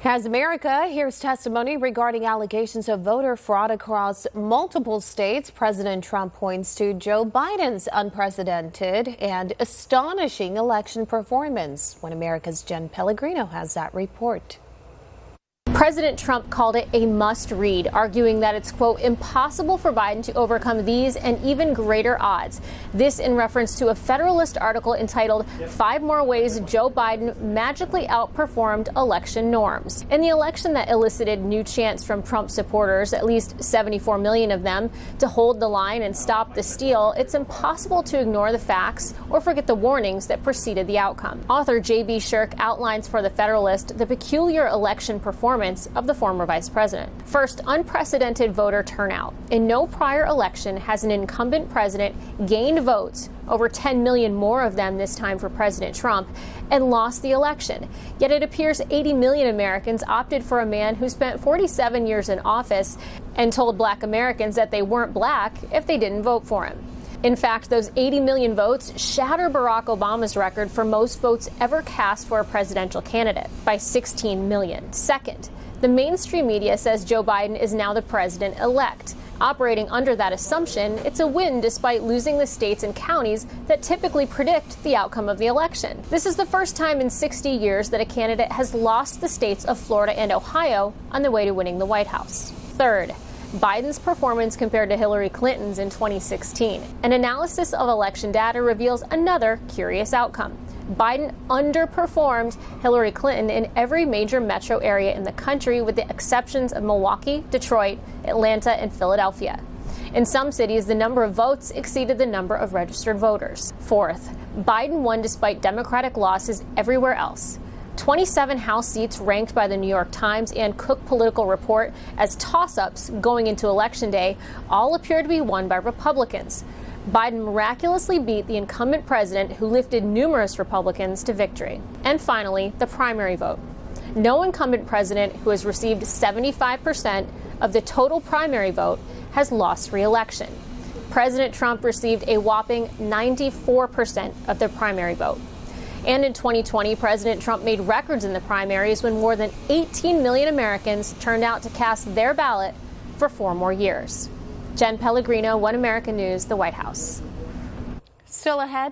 As America hears testimony regarding allegations of voter fraud across multiple states, President Trump points to Joe Biden's unprecedented and astonishing election performance. When America's Jen Pellegrino has that report. President Trump called it a must-read, arguing that it's, quote, impossible for Biden to overcome these and even greater odds. This in reference to a Federalist article entitled 5 More Ways Joe Biden Magically Outperformed Election Norms. In the election that elicited new chants from Trump supporters, at least 74 million of them, to hold the line and stop the steal, it's impossible to ignore the facts or forget the warnings that preceded the outcome. Author J.B. Shirk outlines for the Federalist the peculiar election performance of the former vice president. First, unprecedented voter turnout. In no prior election has an incumbent president gained votes, over 10 million more of them this time for President Trump, and lost the election. Yet it appears 80 million Americans opted for a man who spent 47 years in office and told black Americans that they weren't black if they didn't vote for him. In fact, those 80 million votes shatter Barack Obama's record for most votes ever cast for a presidential candidate by 16 million. Second, the mainstream media says Joe Biden is now the president-elect. Operating under that assumption, it's a win despite losing the states and counties that typically predict the outcome of the election. This is the first time in 60 years that a candidate has lost the states of Florida and Ohio on the way to winning the White House. Third, Biden's performance compared to Hillary Clinton's in 2016. An analysis of election data reveals another curious outcome. Biden underperformed Hillary Clinton in every major metro area in the country, with the exceptions of Milwaukee, Detroit, Atlanta, and Philadelphia. In some cities, the number of votes exceeded the number of registered voters. Fourth, Biden won despite Democratic losses everywhere else. 27 House seats ranked by the New York Times and Cook Political Report as toss-ups going into Election Day all appear to be won by Republicans. Biden miraculously beat the incumbent president, who lifted numerous Republicans to victory. And finally, the primary vote. No incumbent president who has received 75% of the total primary vote has lost re-election. President Trump received a whopping 94% of the primary vote. And in 2020, President Trump made records in the primaries when more than 18 million Americans turned out to cast their ballot for 4 more years. Jen Pellegrino, One American News, the White House. Still ahead.